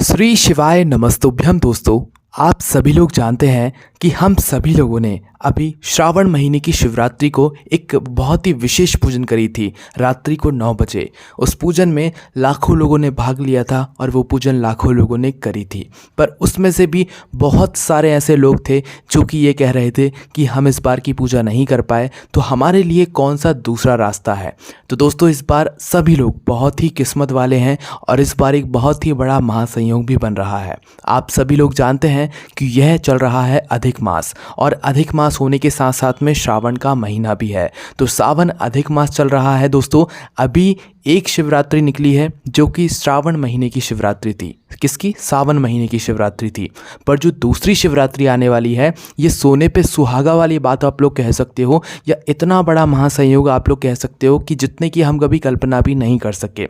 श्री शिवाय नमस्तुभ्यम दोस्तों। आप सभी लोग जानते हैं कि हम सभी लोगों ने अभी श्रावण महीने की शिवरात्रि को एक बहुत ही विशेष पूजन करी थी। रात्रि को 9 बजे उस पूजन में लाखों लोगों ने भाग लिया था और वो पूजन लाखों लोगों ने करी थी। पर उसमें से भी बहुत सारे ऐसे लोग थे जो कि ये कह रहे थे कि हम इस बार की पूजा नहीं कर पाए, तो हमारे लिए कौन सा दूसरा रास्ता है। तो दोस्तों, इस बार सभी लोग बहुत ही किस्मत वाले हैं और इस बार एक बहुत ही बड़ा महासंयोग भी बन रहा है। आप सभी लोग जानते हैं कि यह चल रहा है अधिक मास, और अधिक मास होने के साथ साथ में श्रावण का महीना भी है। तो सावन अधिक मास चल रहा है दोस्तों। अभी एक शिवरात्रि निकली है जो कि श्रावण महीने की शिवरात्रि थी। किसकी? सावन महीने की शिवरात्रि थी। पर जो दूसरी शिवरात्रि आने वाली है, ये सोने पे सुहागा वाली बात आप लोग कह सकते हो, या इतना बड़ा महासंयोग आप लोग कह सकते हो कि जितने की हम कभी कल्पना भी नहीं कर सके।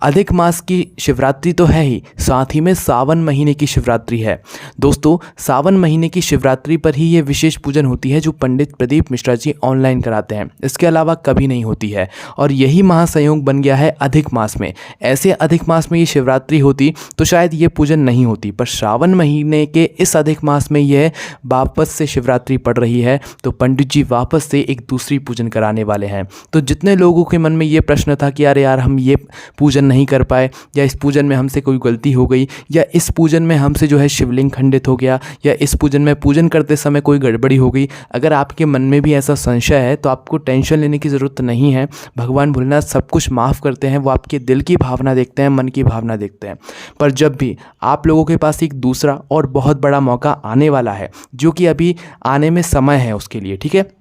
अधिक मास की शिवरात्रि तो है ही, साथ ही में सावन महीने की शिवरात्रि है। दोस्तों, सावन महीने की शिवरात्रि पर ही ये विशेष पूजन होती है जो पंडित प्रदीप मिश्रा जी ऑनलाइन कराते हैं। इसके अलावा कभी नहीं होती है, और यही महासंयोग बन गया है अधिक मास में। ऐसे अधिक मास में ये शिवरात्रि होती तो शायद ये पूजन नहीं होती, पर श्रावण महीने के इस अधिक मास में यह वापस से शिवरात्रि पड़ रही है, तो पंडित जी वापस से एक दूसरी पूजन कराने वाले हैं। तो जितने लोगों के मन में ये प्रश्न था कि अरे यार, हम ये पूजन नहीं कर पाए, या इस पूजन में हमसे कोई गलती हो गई, या इस पूजन में हमसे जो है शिवलिंग खंडित हो गया, या इस पूजन में पूजन करते समय कोई गड़बड़ी हो गई, अगर आपके मन में भी ऐसा संशय है तो आपको टेंशन लेने की ज़रूरत नहीं है। भगवान भोलेनाथ सब कुछ माफ़ करते हैं। वो आपके दिल की भावना देखते हैं, मन की भावना देखते हैं। पर जब भी आप लोगों के पास एक दूसरा और बहुत बड़ा मौका आने वाला है, जो कि अभी आने में समय है उसके लिए, ठीक है,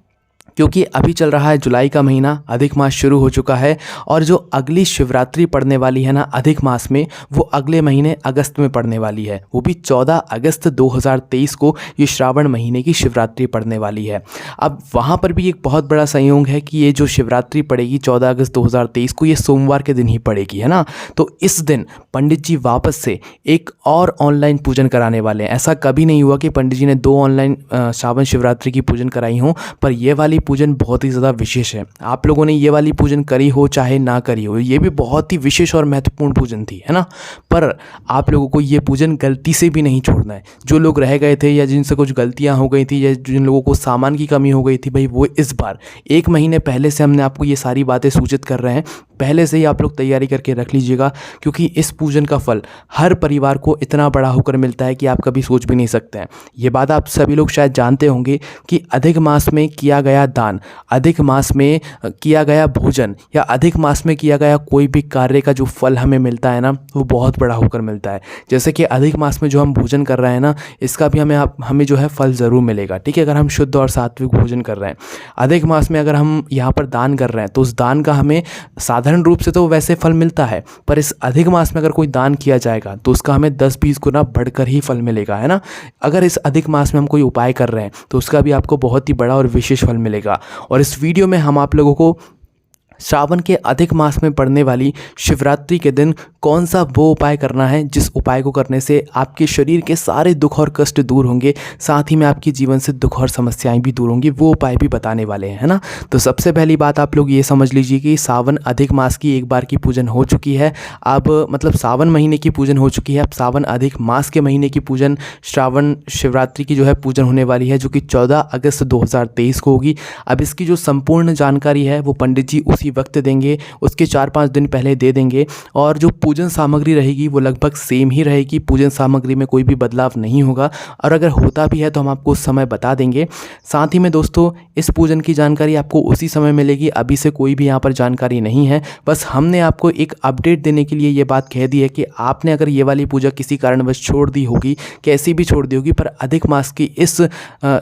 क्योंकि अभी चल रहा है जुलाई का महीना, अधिक मास शुरू हो चुका है, और जो अगली शिवरात्रि पड़ने वाली है ना अधिक मास में, वो अगले महीने अगस्त में पड़ने वाली है। वो भी 14 अगस्त 2023 को ये श्रावण महीने की शिवरात्रि पड़ने वाली है। अब वहाँ पर भी एक बहुत बड़ा संयोग है कि ये जो शिवरात्रि पड़ेगी 14 अगस्त 2023 को, ये सोमवार के दिन ही पड़ेगी, है ना। तो इस दिन पंडित जी वापस से एक और ऑनलाइन पूजन कराने वाले हैं। ऐसा कभी नहीं हुआ कि पंडित जी ने 2 ऑनलाइन श्रावण शिवरात्रि की पूजन कराई हों, पर यह वाली पूजन बहुत ही ज़्यादा विशेष है। आप लोगों ने ये वाली पूजन करी हो चाहे ना करी हो, ये भी बहुत ही विशेष और महत्वपूर्ण पूजन थी, है ना। पर आप लोगों को ये पूजन गलती से भी नहीं छोड़ना है। जो लोग रह गए थे, या जिनसे कुछ गलतियां हो गई थी, या जिन लोगों को सामान की कमी हो गई थी, भाई वो इस बार 1 महीने पहले से हमने आपको ये सारी बातें सूचित कर रहे हैं। पहले से ही आप लोग तैयारी करके रख लीजिएगा, क्योंकि इस पूजन का फल हर परिवार को इतना बड़ा होकर मिलता है कि आप कभी सोच भी नहीं सकते हैं। ये बात आप सभी लोग शायद जानते होंगे कि अधिक मास में किया गया दान, अधिक मास में किया गया भोजन, या अधिक मास में किया गया कोई भी कार्य का जो फल हमें मिलता है ना, वो बहुत बड़ा होकर मिलता है। जैसे कि अधिक मास में जो हम भोजन कर रहे हैं ना, इसका भी हमें जो है फल ज़रूर मिलेगा, ठीक है, अगर हम शुद्ध और सात्विक भोजन कर रहे हैं। अधिक मास में अगर हम यहाँ पर दान कर रहे हैं, तो उस दान का हमें साधारण रूप से तो वैसे फल मिलता है, पर इस अधिक मास में अगर कोई दान किया जाएगा तो उसका हमें 10-20 गुना बढ़कर ही फल मिलेगा, है ना। अगर इस अधिक मास में हम कोई उपाय कर रहे हैं तो उसका भी आपको बहुत ही बड़ा और विशेष फल मिलेगा। और इस वीडियो में हम आप लोगों को श्रावण के अधिक मास में पड़ने वाली शिवरात्रि के दिन कौन सा वो उपाय करना है जिस उपाय को करने से आपके शरीर के सारे दुख और कष्ट दूर होंगे, साथ ही में आपके जीवन से दुख और समस्याएं भी दूर होंगी, वो उपाय भी बताने वाले हैं, है ना। तो सबसे पहली बात आप लोग ये समझ लीजिए कि सावन अधिक मास की एक बार की पूजन हो चुकी है। अब मतलब सावन महीने की पूजन हो चुकी है, अब सावन अधिक मास के महीने की पूजन श्रावण शिवरात्रि की जो है पूजन होने वाली है, जो कि 14 अगस्त 2023 को होगी। अब इसकी जो संपूर्ण जानकारी है वो पंडित जी उसी वक्त देंगे, उसके 4-5 दिन पहले दे देंगे, और जो पूजन सामग्री रहेगी वो लगभग सेम ही रहेगी। पूजन सामग्री में कोई भी बदलाव नहीं होगा, और अगर होता भी है तो हम आपको उस समय बता देंगे। साथ ही में दोस्तों, इस पूजन की जानकारी आपको उसी समय मिलेगी, अभी से कोई भी यहाँ पर जानकारी नहीं है। बस हमने आपको एक अपडेट देने के लिए ये बात कह दी है कि आपने अगर ये वाली पूजा किसी कारणवश छोड़ दी होगी, कैसी भी छोड़ दी होगी, पर अधिक मास की इस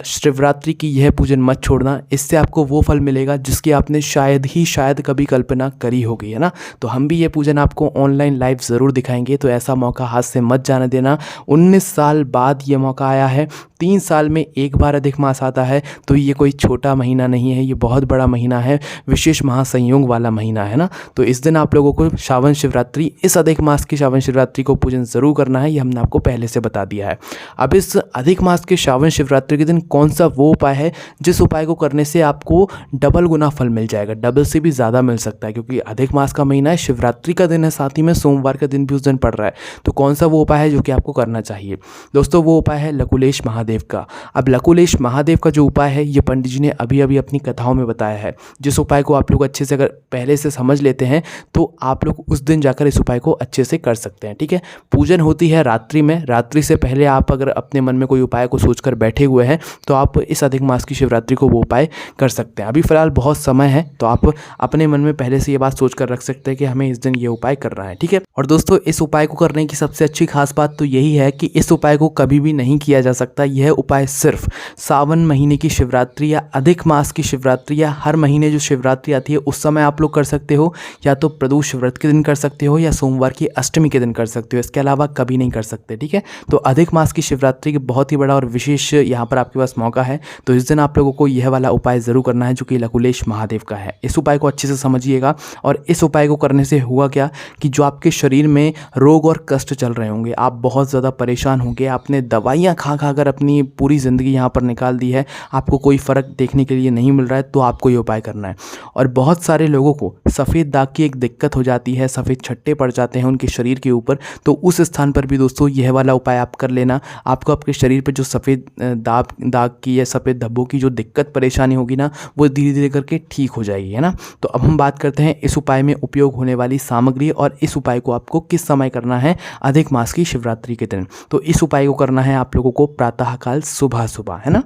शिवरात्रि की यह पूजन मत छोड़ना। इससे आपको वो फल मिलेगा जिसकी आपने शायद कभी कल्पना करी होगी, है ना। तो हम भी ये पूजन आपको ऑनलाइन लाइव ज़रूर दिखाएंगे, तो ऐसा मौका हाथ से मत जाने देना। 19 साल बाद ये मौका आया है, 3 साल में एक बार अधिक मास आता है, तो ये कोई छोटा महीना नहीं है, ये बहुत बड़ा महीना है, विशेष महासंयोग वाला महीना है ना। तो इस दिन आप लोगों को श्रावण शिवरात्रि, इस अधिक मास की श्रावण शिवरात्रि को पूजन ज़रूर करना है, ये हमने आपको पहले से बता दिया है। अब इस अधिक मास के श्रावण शिवरात्रि के दिन कौन सा वो उपाय है जिस उपाय को करने से आपको डबल गुना फल मिल जाएगा, डबल से भी ज़्यादा मिल सकता है, क्योंकि अधिक मास का महीना है, शिवरात्रि का दिन है, साथ ही में सोमवार का दिन भी उस दिन पड़ रहा है। तो कौन सा वो उपाय है जो कि आपको करना चाहिए दोस्तों? वो उपाय है लकुलेश महादेव का। अब लकुलेश महादेव का जो उपाय है ये पंडित जी ने अभी अभी अपनी कथाओं में बताया है, जिस उपाय को आप लोग अच्छे से अगर पहले से समझ लेते हैं तो आप लोग उस दिन जाकर इस उपाय को अच्छे से कर सकते हैं। ठीक है, पूजन होती है रात्रि में। रात्रि से पहले आप अगर अपने मन में कोई उपाय को सोचकर बैठे हुए हैं तो आप इस अधिक मास की शिवरात्रि को वो उपाय कर सकते हैं। अभी फ़िलहाल बहुत समय है, तो आप अपने मन में पहले से ये बात सोच कर रख सकते हैं कि हमें इस दिन ये उपाय करना है। ठीक है, और दोस्तों इस उपाय को करने की सबसे अच्छी खास बात तो यही है कि इस उपाय को कभी भी नहीं किया जा सकता। यह उपाय सिर्फ सावन महीने की शिवरात्रि या अधिक मास की शिवरात्रि या हर महीने जो शिवरात्रि आती है उस समय आप लोग कर सकते हो, या तो प्रदोष व्रत के दिन कर सकते हो, या सोमवार की अष्टमी के दिन कर सकते हो। इसके अलावा कभी नहीं कर सकते। ठीक है, तो अधिक मास की शिवरात्रि के बहुत ही बड़ा और विशेष यहाँ पर आपके पास मौका है, तो इस दिन आप लोगों को यह वाला उपाय ज़रूर करना है जो कि लकुलेश महादेव का है। इस उपाय को अच्छे से समझिएगा। और इस उपाय को करने से हुआ क्या कि जो आपके शरीर में रोग और कष्ट चल रहे होंगे, आप बहुत ज़्यादा परेशान होंगे, आपने दवाइयाँ खा खा कर अपनी पूरी ज़िंदगी यहाँ पर निकाल दी है, आपको कोई फ़र्क देखने के लिए नहीं मिल रहा है, तो आपको ये उपाय करना है। और बहुत सारे लोगों को सफ़ेद दाग की एक दिक्कत हो जाती है, सफ़ेद छट्टे पड़ जाते हैं उनके शरीर के ऊपर, तो उस स्थान पर भी दोस्तों यह वाला उपाय आप कर लेना। आपको आपके शरीर पर जो सफ़ेद दाग की या सफ़ेद धब्बों की जो दिक्कत परेशानी होगी ना, वो धीरे धीरे करके ठीक हो जाएगी, है ना। तो अब हम बात करते हैं इस उपाय में उपयोग होने वाली सामग्री, और इस उपाय को आपको किस समय करना है अधिक मास की शिवरात्रि के दिन। तो इस उपाय को करना है आप लोगों को प्रातःकाल सुबह सुबह, है ना।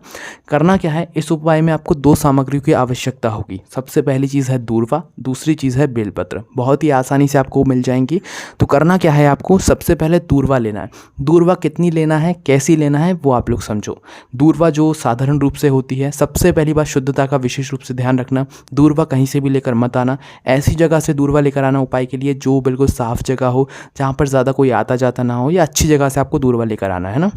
करना क्या है, इस उपाय में आपको 2 सामग्रियों की आवश्यकता होगी। सबसे पहली चीज़ है दूर्वा, दूसरी चीज़ है बेलपत्र। बहुत ही आसानी से आपको मिल जाएंगी। तो करना क्या है, आपको सबसे पहले दूर्वा लेना है। दूर्वा कितनी लेना है, कैसी लेना है, वो आप लोग समझो। दूर्वा जो साधारण रूप से होती है, सबसे पहली बात शुद्धता का विशेष रूप से ध्यान रखना। दूर्वा कहीं से भी लेकर मत आना, ऐसी जगह से दूर्वा लेकर आना उपाय के लिए जो बिल्कुल साफ़ जगह हो, जहाँ पर ज़्यादा कोई आता जाता ना हो, या अच्छी जगह से आपको दूर्वा लेकर आना है ना।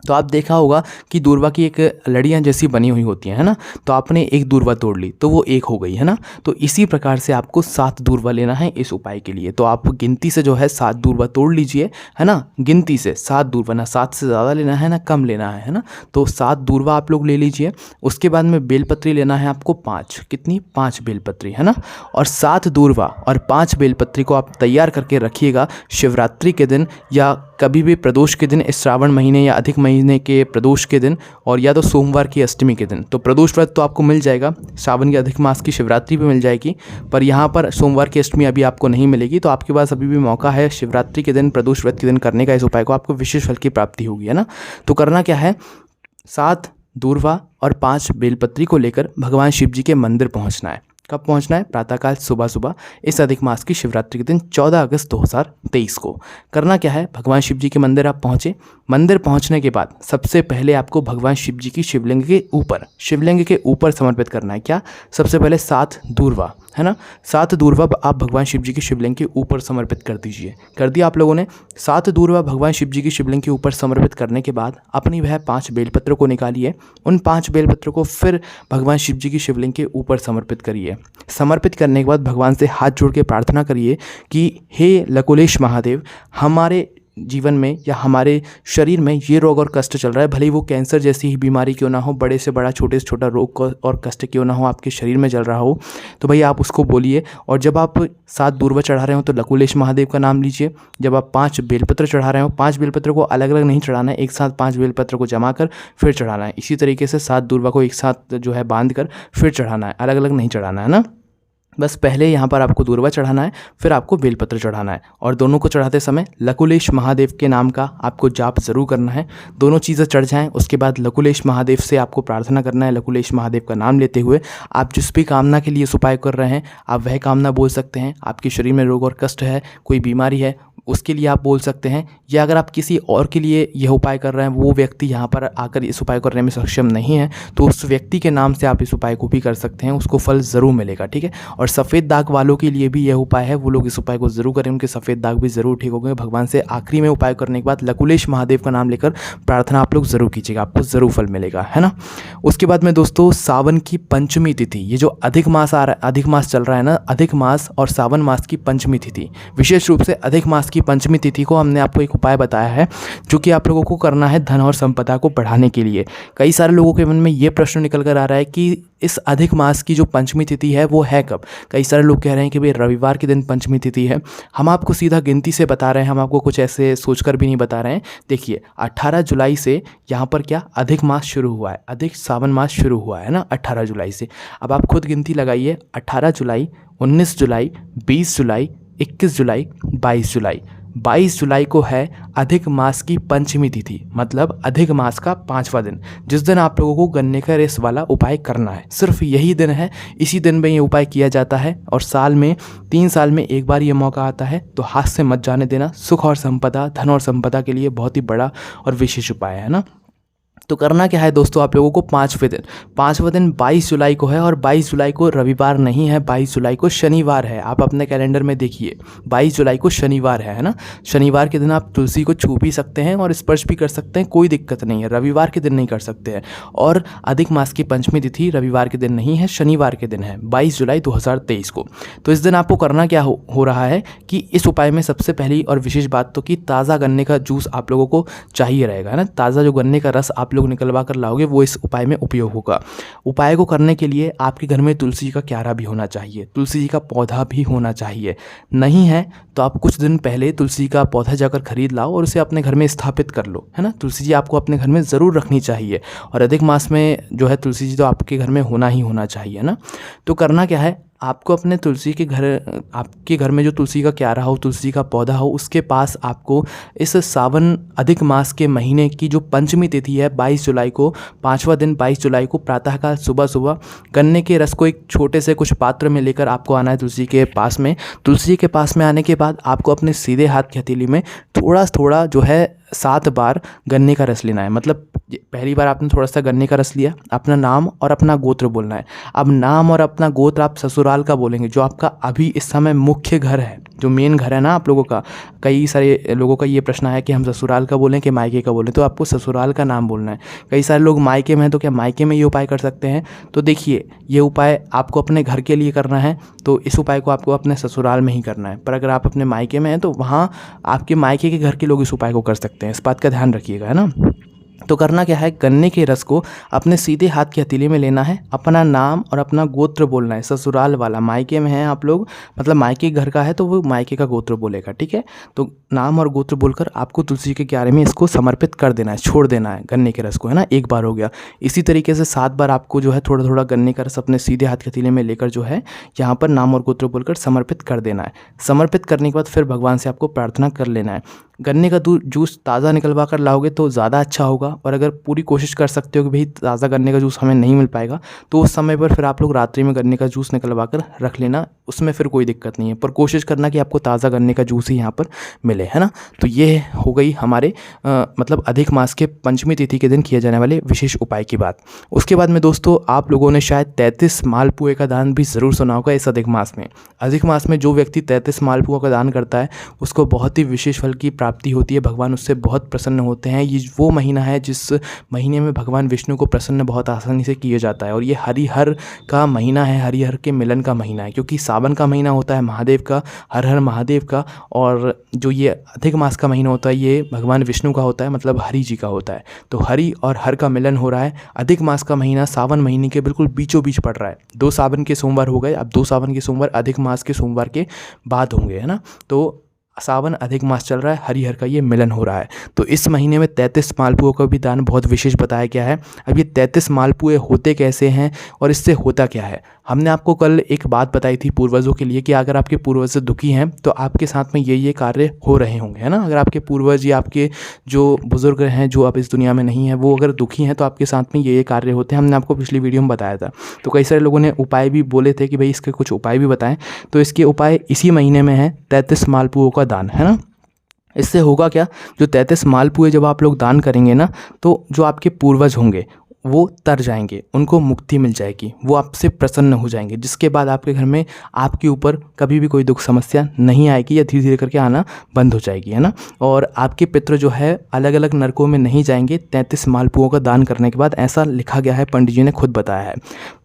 तो आप देखा होगा कि दूर्वा की एक लड़ियाँ जैसी बनी हुई होती हैं, है ना। तो आपने एक दूर्वा तोड़ ली तो वो एक हो गई, है ना। तो इसी प्रकार से आपको 7 दूर्वा लेना है इस उपाय के लिए। तो आप गिनती से जो है 7 दूर्वा तोड़ लीजिए, है ना। गिनती से 7 दूर्वा, ना 7 से ज़्यादा लेना है ना कम लेना है ना। तो 7 दूर्वा आप लोग ले लीजिए। उसके बाद में बेलपत्री लेना है आपको 5। कितनी? 5 बेलपत्री, है ना। और 7 दूर्वा और 5 बेलपत्री को आप तैयार करके रखिएगा शिवरात्रि के दिन, या कभी भी प्रदोष के दिन, इस श्रावण महीने या अधिक महीने के प्रदोष के दिन, और या तो सोमवार की अष्टमी के दिन। तो प्रदोष व्रत तो आपको मिल जाएगा, श्रावण की अधिक मास की शिवरात्रि भी मिल जाएगी, पर यहाँ पर सोमवार की अष्टमी अभी आपको नहीं मिलेगी। तो आपके पास अभी भी मौका है शिवरात्रि के दिन, प्रदोष व्रत के दिन करने का इस उपाय को, आपको विशेष फल की प्राप्ति होगी, है ना। तो करना क्या है, 7 दूर्वा और 5 बेलपत्री को लेकर भगवान शिव जी के मंदिर पहुँचना है। कब पहुंचना है? प्रातःकाल सुबह सुबह, इस अधिक मास की शिवरात्रि के दिन 14 अगस्त 2023 को। करना क्या है, भगवान शिव जी के मंदिर आप पहुँचे। मंदिर पहुंचने के बाद सबसे पहले आपको भगवान शिव जी की शिवलिंग के ऊपर समर्पित करना है। क्या? सबसे पहले 7 दूर्वा, है ना। 7 दूर्वा आप भगवान शिव जी की शिवलिंग के ऊपर समर्पित कर दीजिए। कर दिया आप लोगों ने। 7 दूर्वा भगवान शिव जी की शिवलिंग के ऊपर समर्पित करने के बाद अपनी वह 5 बेलपत्र को निकालिए। उन 5 बेलपत्र को फिर भगवान शिव जी की शिवलिंग के ऊपर समर्पित करिए। समर्पित करने के बाद भगवान से हाथ जोड़ के प्रार्थना करिए कि हे लकुलेश महादेव, हमारे जीवन में या हमारे शरीर में ये रोग और कष्ट चल रहा है, भले ही वो कैंसर जैसी ही बीमारी क्यों ना हो, बड़े से बड़ा छोटे से छोटा रोग और कष्ट क्यों ना हो आपके शरीर में चल रहा हो, तो भाई आप उसको बोलिए। और जब आप 7 दूर्वा चढ़ा रहे हो तो लकुलेश महादेव का नाम लीजिए। जब आप 5 बेलपत्र चढ़ा रहे हो, 5 बेलपत्र को अलग अलग नहीं चढ़ाना है, एक साथ 5 बेलपत्र को जमा कर फिर चढ़ाना है। इसी तरीके से 7 दूर्वा को एक साथ जो है बांध कर फिर चढ़ाना है, अलग अलग नहीं चढ़ाना है ना। बस पहले यहाँ पर आपको दूर्वा चढ़ाना है, फिर आपको बेलपत्र चढ़ाना है, और दोनों को चढ़ाते समय लकुलेश महादेव के नाम का आपको जाप ज़रूर करना है। दोनों चीज़ें चढ़ जाएं, उसके बाद लकुलेश महादेव से आपको प्रार्थना करना है। लकुलेश महादेव का नाम लेते हुए आप जिस भी कामना के लिए इस उपाय कर रहे हैं, आप वह कामना बोल सकते हैं। आपके शरीर में रोग और कष्ट है, कोई बीमारी है, उसके लिए आप बोल सकते हैं। या अगर आप किसी और के लिए यह उपाय कर रहे हैं, वो व्यक्ति यहाँ पर आकर इस उपाय करने में सक्षम नहीं है, तो उस व्यक्ति के नाम से आप इस उपाय को भी कर सकते हैं, उसको फल ज़रूर मिलेगा। ठीक है। और सफ़ेद दाग वालों के लिए भी यह उपाय है, वो लोग इस उपाय को ज़रूर करें, उनके सफ़ेद दाग भी ज़रूर ठीक होंगे। भगवान से आखिरी में उपाय करने के बाद लकुलेश महादेव का नाम लेकर प्रार्थना आप लोग ज़रूर कीजिएगा, आपको ज़रूर फल मिलेगा, है ना। उसके बाद में दोस्तों सावन की पंचमी तिथि, ये जो अधिक मास आ रहा है, अधिक मास चल रहा है ना, अधिक मास और सावन मास की पंचमी तिथि, विशेष रूप से अधिक मास मास की पंचमी तिथि को हमने आपको एक उपाय बताया है जो कि आप लोगों को करना है धन और संपदा को बढ़ाने के लिए। कई सारे लोगों के मन में ये प्रश्न निकल कर आ रहा है कि इस अधिक मास की जो पंचमी तिथि है वो है कब। कई सारे लोग कह रहे हैं कि भाई रविवार के दिन पंचमी तिथि है। हम आपको सीधा गिनती से बता रहे हैं, हम आपको कुछ ऐसे सोचकर भी नहीं बता रहे हैं। देखिए 18 जुलाई से यहाँ पर क्या अधिक मास शुरू हुआ है, अधिक सावन मास शुरू हुआ है ना 18 जुलाई से। अब आप खुद गिनती लगाइए, 18 जुलाई, 19 जुलाई, 20 जुलाई, 21 जुलाई, 22 जुलाई। 22 जुलाई को है अधिक मास की पंचमी तिथि, मतलब अधिक मास का 5वां दिन, जिस दिन आप लोगों को गन्ने का रस वाला उपाय करना है। सिर्फ यही दिन है, इसी दिन में ये उपाय किया जाता है और साल में 3 साल में एक बार ये मौका आता है, तो हाथ से मत जाने देना। सुख और संपदा, धन और संपदा के लिए बहुत ही बड़ा और विशेष उपाय है ना। तो करना क्या है दोस्तों, आप लोगों को 5वां दिन 22 जुलाई को है और 22 जुलाई को रविवार नहीं है, 22 जुलाई को शनिवार है। आप अपने कैलेंडर में देखिए 22 जुलाई को शनिवार है ना। शनिवार के दिन आप तुलसी को छू भी सकते हैं और स्पर्श भी कर सकते हैं, कोई दिक्कत नहीं है। रविवार के दिन नहीं कर सकते हैं। और अधिक मास की पंचमी तिथि रविवार के दिन नहीं है, शनिवार के दिन है, 22 जुलाई 2023 को। तो इस दिन आपको करना क्या हो रहा है कि इस उपाय में सबसे पहली और विशेष बात तो कि ताज़ा गन्ने का जूस आप लोगों को चाहिए रहेगा, है ना। ताज़ा जो गन्ने का रस आप लोग निकलवा कर लाओगे वो इस उपाय में उपयोग होगा। उपाय को करने के लिए आपके घर में तुलसी जी का क्यारा भी होना चाहिए, तुलसी जी का पौधा भी होना चाहिए। नहीं है तो आप कुछ दिन पहले तुलसी का पौधा जाकर खरीद लाओ और उसे अपने घर में स्थापित कर लो, है ना। तुलसी जी आपको अपने घर में ज़रूर रखनी चाहिए और अधिक मास में जो है तुलसी जी तो आपके घर में होना ही होना चाहिए ना। तो करना क्या है, आपको अपने तुलसी के घर, आपके घर में जो तुलसी का क्यारा हो, तुलसी का पौधा हो, उसके पास आपको इस सावन अधिक मास के महीने की जो पंचमी तिथि है 22 जुलाई को, 5वां दिन 22 जुलाई को प्रातःकाल सुबह सुबह गन्ने के रस को एक छोटे से कुछ पात्र में लेकर आपको आना है तुलसी के पास में। तुलसी के पास में आने के बाद आपको अपने सीधे हाथ की हथेली में थोड़ा थोड़ा जो है 7 बार गन्ने का रस लेना है। मतलब पहली बार आपने थोड़ा सा गन्ने का रस लिया, अपना नाम और अपना गोत्र बोलना है। अब नाम और अपना गोत्र आप ससुराल का बोलेंगे, जो आपका अभी इस समय मुख्य घर है, जो मेन घर है ना आप लोगों का। कई सारे लोगों का ये प्रश्न है कि हम ससुराल का बोलें कि मायके का बोलें, तो आपको ससुराल का नाम बोलना है। कई सारे लोग मायके में हैं तो क्या मायके में ये उपाय कर सकते हैं। तो देखिए ये उपाय आपको अपने घर के लिए करना है, तो इस उपाय को आपको अपने ससुराल में ही करना है। पर अगर आप अपने मायके में हैं तो वहाँ आपके मायके के घर के लोग इस उपाय को कर सकते हैं, इस बात का ध्यान रखिएगा, है ना। तो करना क्या है, गन्ने के रस को अपने सीधे हाथ की हथेली में लेना है, अपना नाम और अपना गोत्र बोलना है, ससुराल वाला। मायके में हैं आप लोग, मतलब मायके घर का है तो वो मायके का गोत्र बोलेगा, ठीक है। तो नाम और गोत्र बोलकर आपको तुलसी के क्यारे में इसको समर्पित कर देना है, छोड़ देना है गन्ने के रस को, है ना। एक बार हो गया। इसी तरीके से 7 बार आपको जो है थोड़ा थोड़ा गन्ने का रस अपने सीधे हाथ की हथेली में लेकर जो है यहाँ पर नाम और गोत्र बोलकर समर्पित कर देना है। समर्पित करने के बाद फिर भगवान से आपको प्रार्थना कर लेना है। गन्ने का जूस ताज़ा निकलवा कर लाओगे तो ज़्यादा अच्छा होगा, और अगर पूरी कोशिश कर सकते हो कि भाई ताज़ा गन्ने का जूस हमें नहीं मिल पाएगा तो उस समय पर फिर आप लोग रात्रि में गन्ने का जूस निकलवा कर रख लेना, उसमें फिर कोई दिक्कत नहीं है। पर कोशिश करना कि आपको ताज़ा गन्ने का जूस ही यहाँ पर मिले, है ना। तो ये हो गई हमारे मतलब अधिक मास के पंचमी तिथि के दिन किए जाने वाले विशेष उपाय की बात। उसके बाद में दोस्तों आप लोगों ने शायद 33 मालपुए का दान भी ज़रूर सुना होगा। इस अधिक मास में, अधिक मास में जो व्यक्ति 33 मालपुआ का दान करता है उसको बहुत ही विशेष फल की प्राप्ति होती है, भगवान उससे बहुत प्रसन्न होते हैं। ये वो महीना है जिस महीने में भगवान विष्णु को प्रसन्न बहुत आसानी से किया जाता है, और ये हरिहर का महीना है, हरिहर के मिलन का महीना है, क्योंकि सावन का महीना होता है महादेव का, हर हर महादेव का, और जो ये अधिक मास का महीना होता है ये भगवान विष्णु का होता है, मतलब हरि जी का होता है। तो हरि और हर का मिलन हो रहा है। अधिक मास का महीना सावन महीने के बिल्कुल बीचों बीच पड़ रहा है। 2 सावन के सोमवार हो गए, अब 2 सावन के सोमवार अधिक मास के सोमवार के बाद होंगे, है ना। तो सावन अधिक मास चल रहा है, हरिहर का ये मिलन हो रहा है। तो इस महीने में 33 मालपुओं का भी दान बहुत विशेष बताया गया है। अब ये 33 मालपुए होते कैसे हैं और इससे होता क्या है, हमने आपको कल एक बात बताई थी पूर्वजों के लिए कि अगर आपके पूर्वज दुखी हैं तो आपके साथ में ये कार्य हो रहे होंगे, है ना। अगर आपके पूर्वज या आपके जो बुजुर्ग हैं जो अब इस दुनिया में नहीं है वो अगर दुखी हैं तो आपके साथ में ये कार्य होते हैं। हमने आपको पिछली वीडियो में बताया था। तो कई सारे लोगों ने उपाय भी बोले थे कि भाई इसके कुछ उपाय भी बताएं, तो इसके उपाय इसी महीने में है 33 मालपुओं का दान, है ना। इससे होगा क्या, जो 33 मालपुए जब आप लोग दान करेंगे ना, तो जो आपके पूर्वज होंगे वो तर जाएंगे, उनको मुक्ति मिल जाएगी, वो आपसे प्रसन्न हो जाएंगे, जिसके बाद आपके घर में आपके ऊपर कभी भी कोई दुख समस्या नहीं आएगी या धीरे धीरे करके आना बंद हो जाएगी, है ना। और आपके पितृ जो है अलग अलग नरकों में नहीं जाएंगे 33 मालपुओं का दान करने के बाद, ऐसा लिखा गया है, पंडित जी ने खुद बताया है।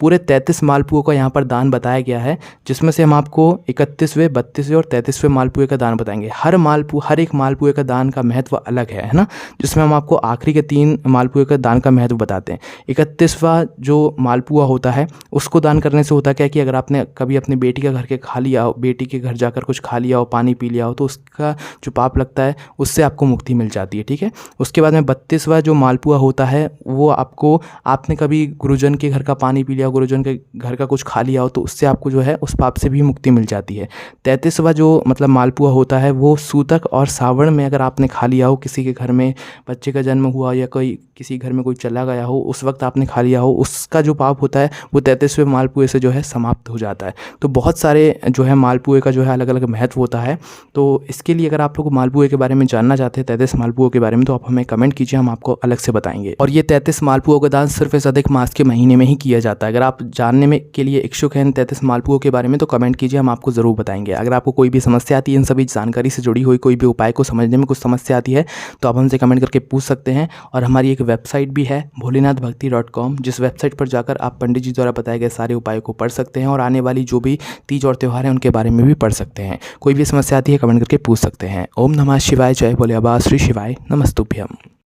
पूरे 33 मालपुओं का यहाँ पर दान बताया गया है, जिसमें से हम आपको 31वें, 32वें और 33वें मालपुए का दान बताएंगे। हर एक मालपुए का दान का महत्व अलग है ना, जिसमें हम आपको आखिरी के 3 मालपुए का दान का महत्व बताते हैं। 31वां जो मालपुआ होता है उसको दान करने से होता क्या कि अगर आपने कभी अपनी बेटी का घर के खा लिया हो, बेटी के घर जाकर कुछ खा लिया हो, पानी पी लिया हो, तो उसका जो पाप लगता है उससे आपको मुक्ति मिल जाती है, ठीक है। उसके बाद में 32वां जो मालपुआ होता है वो आपको, आपने कभी गुरुजन के घर का पानी पी लिया हो, गुरुजन के घर का कुछ खा लिया हो, तो उससे आपको जो है उस पाप से भी मुक्ति मिल जाती है। 33वां जो मतलब मालपुआ होता है वो सूतक और सावण में अगर आपने खा लिया हो, किसी के घर में बच्चे का जन्म हुआ या कोई किसी घर में कोई चला गया हो, उस वक्त आपने खा लिया हो, उसका जो पाप होता है वो 33वें मालपुए से जो है समाप्त हो जाता है। तो बहुत सारे जो है मालपुए का जो है अलग अलग महत्व होता है। तो इसके लिए अगर आप लोग मालपुए के बारे में जानना चाहते हैं, 33 मालपुओं के बारे में, तो आप हमें कमेंट कीजिए, हम आपको अलग से बताएंगे। और ये 33 मालपुओं का दान सिर्फ इस अधिक मास के महीने में ही किया जाता है। अगर आप जानने में के लिए इच्छुक हैं 33 मालपुओं के बारे में तो कमेंट कीजिए, हम आपको ज़रूर बताएंगे। अगर आपको कोई भी समस्या आती है इन सभी जानकारी से जुड़ी हुई, कोई भी उपाय को समझने में कुछ समस्या आती है तो आप हमसे कमेंट करके पूछ सकते हैं। और हमारी एक वेबसाइट भी है भोलेनाथभक्ति.com, जिस वेबसाइट पर जाकर आप पंडित जी द्वारा बताए गए सारे उपायों को पढ़ सकते हैं और आने वाली जो भी तीज और त्यौहार हैं उनके बारे में भी पढ़ सकते हैं। कोई भी समस्या आती है कमेंट करके पूछ सकते हैं। ओम नमः शिवाय, जय भोले बाबा, श्री शिवाय नमस्तुभ्यम।